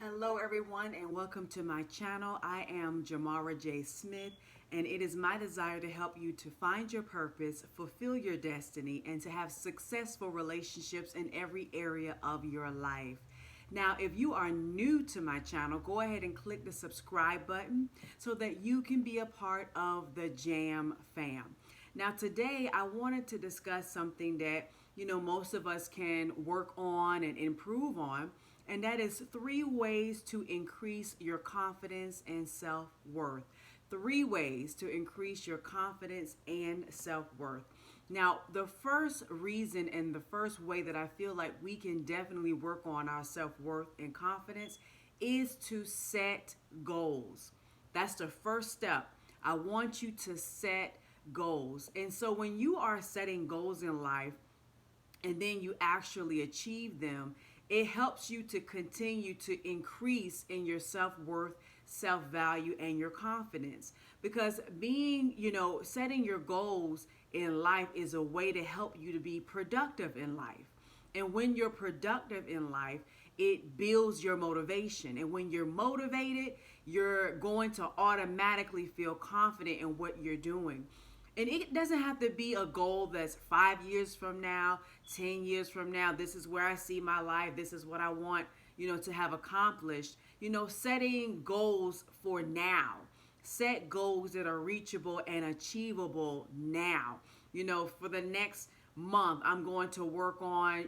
Hello, everyone, and welcome to my channel. I am JaMara J Smith, and it is my desire to help you to find your purpose, fulfill your destiny, and to have successful relationships in every area of your life. Now, if you are new to my channel, go ahead and click the subscribe button so that you can be a part of the JAM fam. Now, today I wanted to discuss something that most of us can work on and improve on, and that is 3 ways to increase your confidence and self-worth. 3 ways to increase your confidence and self-worth. Now, the first reason and the first way that I feel like we can definitely work on our self-worth and confidence is to set goals. That's the first step. I want you to set goals. And so when you are setting goals in life, and then you actually achieve them, it helps you to continue to increase in your self-worth, self-value, and your confidence. Because setting your goals in life is a way to help you to be productive in life. And when you're productive in life, it builds your motivation. And when you're motivated, you're going to automatically feel confident in what you're doing. And it doesn't have to be a goal that's 5 years from now, 10 years from now. This is where I see my life. This is what I want, to have accomplished. Setting goals for now. Set goals that are reachable and achievable now. For the next month, I'm going to work on,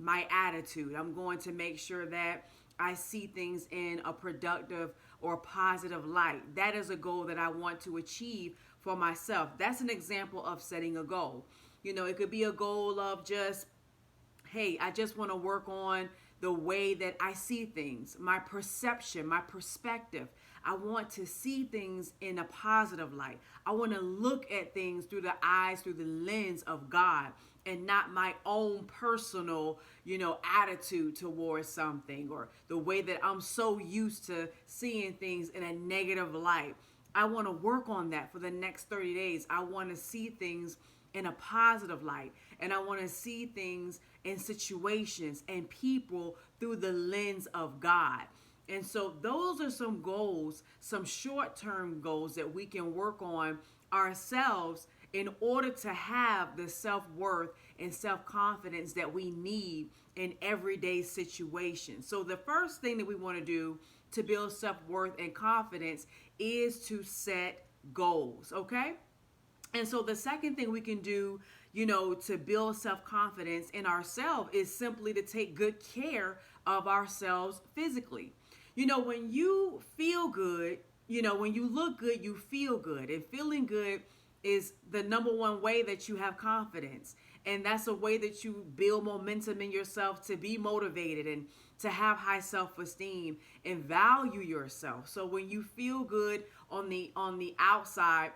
my attitude. I'm going to make sure that I see things in a productive or positive light. That is a goal that I want to achieve for myself. That's an example of setting a goal. It could be a goal of just, hey, I just want to work on the way that I see things, my perception, my perspective. I want to see things in a positive light. I want to look at things through the eyes, through the lens of God, and not my own personal, attitude towards something, or the way that I'm so used to seeing things in a negative light. I want to work on that for the next 30 days. I want to see things in a positive light, and I want to see things in situations and people through the lens of God. And so those are some goals, some short-term goals that we can work on ourselves in order to have the self-worth and self-confidence that we need in everyday situations. So the first thing that we want to do to build self-worth and confidence is to set goals, okay? And so the second thing we can do, to build self-confidence in ourselves is simply to take good care of ourselves physically. When you feel good, when you look good, you feel good. And feeling good is the number one way that you have confidence. And that's a way that you build momentum in yourself to be motivated and to have high self-esteem and value yourself. So when you feel good on the outside,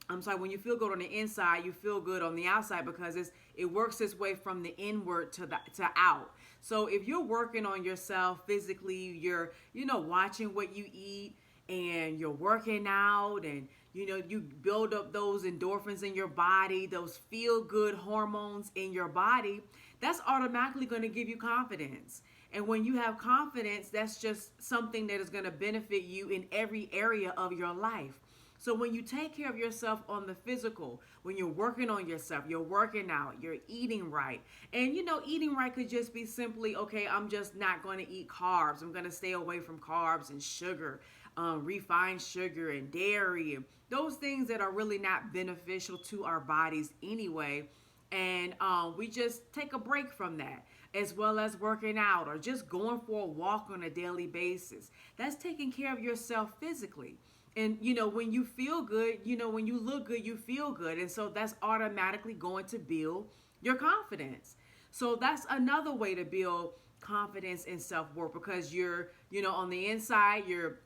when you feel good on the inside, you feel good on the outside, because it works its way from the inward to out. So if you're working on yourself physically, you're watching what you eat, and you're working out, and you build up those endorphins in your body, those feel good hormones in your body, that's automatically going to give you confidence. And when you have confidence, that's just something that is going to benefit you in every area of your life. So when you take care of yourself on the physical, when you're working on yourself, you're working out, you're eating right. And eating right could just be simply, okay, I'm just not going to eat carbs. I'm going to stay away from carbs and sugar, refined sugar and dairy, and those things that are really not beneficial to our bodies anyway. And we just take a break from that, as well as working out or just going for a walk on a daily basis. That's taking care of yourself physically. And when you feel good, when you look good, you feel good. And so that's automatically going to build your confidence. So that's another way to build confidence and self-worth, because you're, on the inside, you're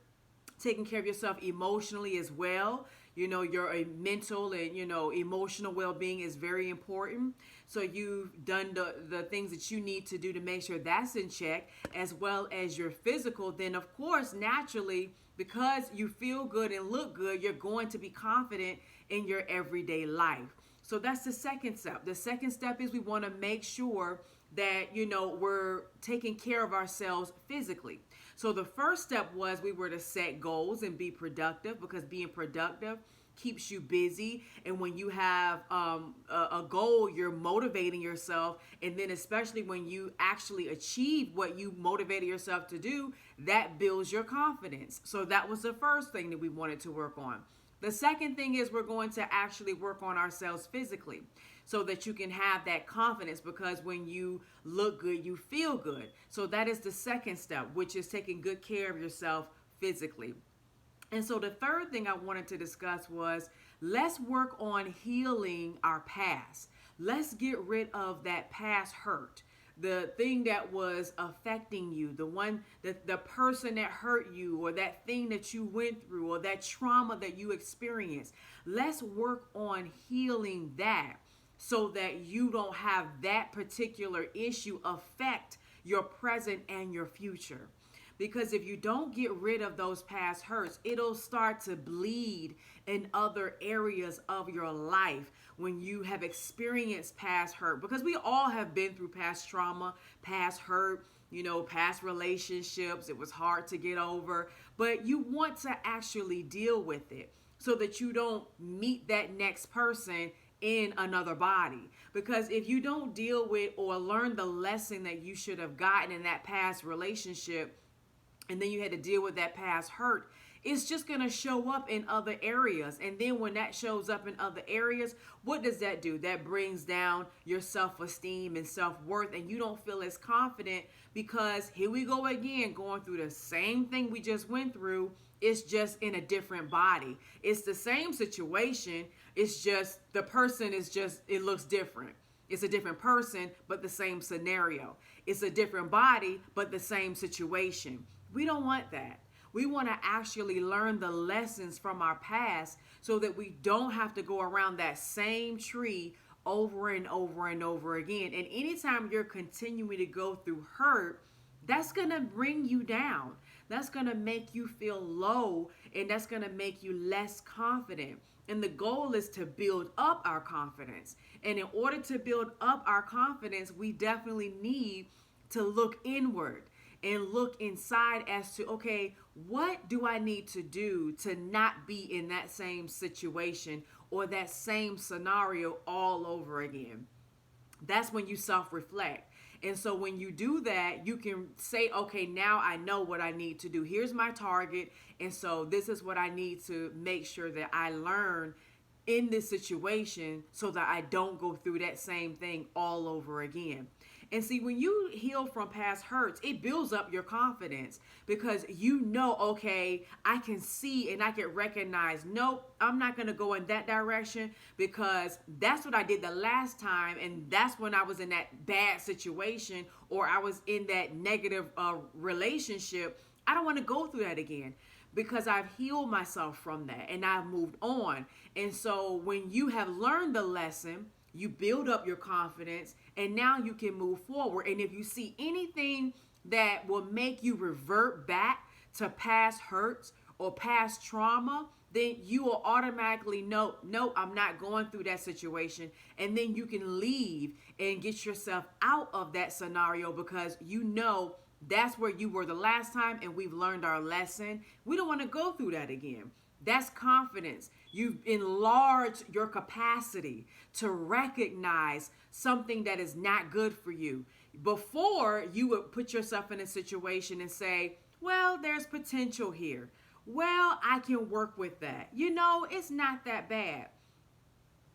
taking care of yourself emotionally as well. Your mental and, emotional well-being is very important. So you've done the things that you need to do to make sure that's in check, as well as your physical. Then, of course, naturally, because you feel good and look good, you're going to be confident in your everyday life. So that's the second step. The second step is we want to make sure that, we're taking care of ourselves physically. So the first step was we were to set goals and be productive, because being productive keeps you busy. And when you have a goal, you're motivating yourself. And then especially when you actually achieve what you motivated yourself to do, that builds your confidence. So that was the first thing that we wanted to work on. The second thing is we're going to actually work on ourselves physically so that you can have that confidence, because when you look good, you feel good. So that is the second step, which is taking good care of yourself physically. And so the third thing I wanted to discuss was, let's work on healing our past. Let's get rid of that past hurt. The thing that was affecting you, the person that hurt you, or that thing that you went through, or that trauma that you experienced. Let's work on healing that so that you don't have that particular issue affect your present and your future. Because if you don't get rid of those past hurts, it'll start to bleed in other areas of your life when you have experienced past hurt. Because we all have been through past trauma, past hurt, past relationships. It was hard to get over. But you want to actually deal with it so that you don't meet that next person in another body. Because if you don't deal with or learn the lesson that you should have gotten in that past relationship, and then you had to deal with that past hurt, it's just going to show up in other areas. And then when that shows up in other areas, what does that do? That brings down your self-esteem and self-worth, and you don't feel as confident, because here we go again, going through the same thing we just went through. It's just in a different body. It's the same situation. It's just the person it looks different. It's a different person, but the same scenario. It's a different body, but the same situation. We don't want that. We want to actually learn the lessons from our past so that we don't have to go around that same tree over and over and over again. And anytime you're continuing to go through hurt, that's going to bring you down. That's going to make you feel low, and that's going to make you less confident. And the goal is to build up our confidence. And in order to build up our confidence, we definitely need to look inward and look inside as to, okay, what do I need to do to not be in that same situation or that same scenario all over again? That's when you self-reflect. And so when you do that, you can say, okay, now I know what I need to do. Here's my target. And so this is what I need to make sure that I learn in this situation so that I don't go through that same thing all over again. And see, when you heal from past hurts, it builds up your confidence, because okay, I can see and I can recognize, nope, I'm not going to go in that direction, because that's what I did the last time. And that's when I was in that bad situation, or I was in that negative relationship. I don't want to go through that again, because I've healed myself from that and I've moved on. And so when you have learned the lesson, you build up your confidence, and now you can move forward. And if you see anything that will make you revert back to past hurts or past trauma, then you will automatically know, no, I'm not going through that situation. And then you can leave and get yourself out of that scenario, because that's where you were the last time, and we've learned our lesson. We don't want to go through that again. That's confidence. You've enlarged your capacity to recognize something that is not good for you. Before, you would put yourself in a situation and say, well, there's potential here. Well, I can work with that. It's not that bad.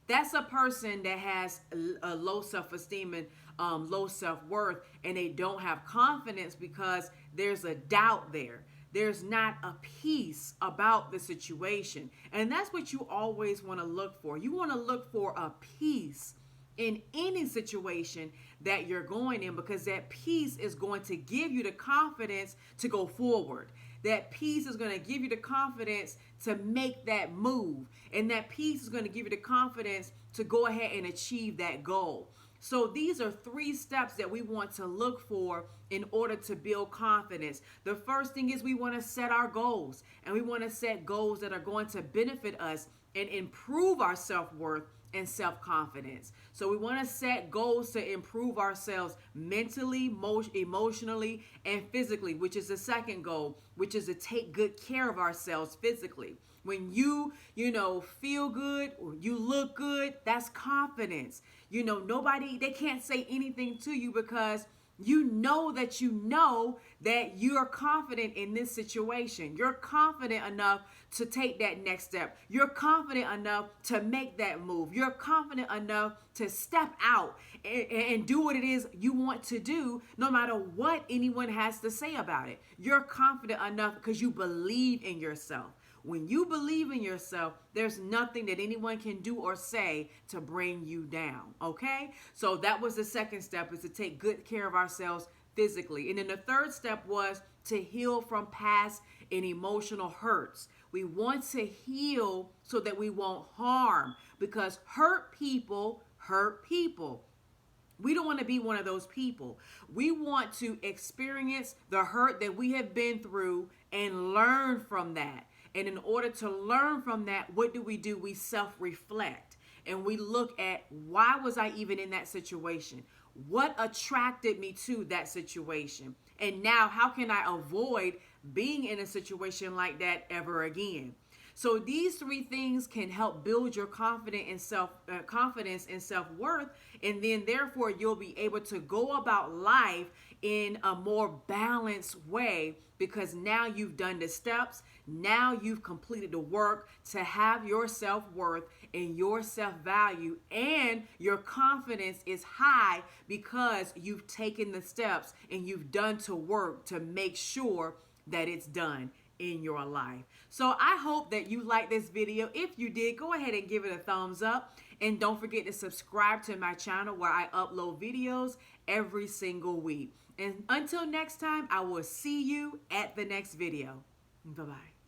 That's a person that has a low self-esteem and low self-worth, and they don't have confidence because there's a doubt there. There's not a peace about the situation. And that's what you always want to look for. You want to look for a peace in any situation that you're going in, because that peace is going to give you the confidence to go forward. That peace is going to give you the confidence to make that move. And that peace is going to give you the confidence to go ahead and achieve that goal. So these are 3 steps that we want to look for in order to build confidence. The first thing is we want to set our goals, and we want to set goals that are going to benefit us and improve our self-worth and self-confidence. So we want to set goals to improve ourselves mentally, emotionally, and physically, which is the second goal, which is to take good care of ourselves physically. When you feel good or you look good, that's confidence. Nobody, they can't say anything to you because you know that you're confident in this situation. You're confident enough to take that next step. You're confident enough to make that move. You're confident enough to step out and do what it is you want to do, no matter what anyone has to say about it. You're confident enough because you believe in yourself. When you believe in yourself, there's nothing that anyone can do or say to bring you down, okay? So that was the second step, is to take good care of ourselves physically. And then the third step was to heal from past and emotional hurts. We want to heal so that we won't harm, because hurt people hurt people. We don't want to be one of those people. We want to experience the hurt that we have been through and learn from that. And in order to learn from that, what do? We self-reflect and we look at, why was I even in that situation? What attracted me to that situation? And now how can I avoid being in a situation like that ever again? So these three things can help build your confidence and self-worth, and then therefore you'll be able to go about life in a more balanced way, because now you've done the steps, now you've completed the work to have your self-worth and your self-value, and your confidence is high because you've taken the steps and you've done to work to make sure that it's done in your life. So I hope that you like this video. If you did, go ahead and give it a thumbs up, and don't forget to subscribe to my channel where I upload videos every single week. And until next time, I will see you at the next video. Bye-bye.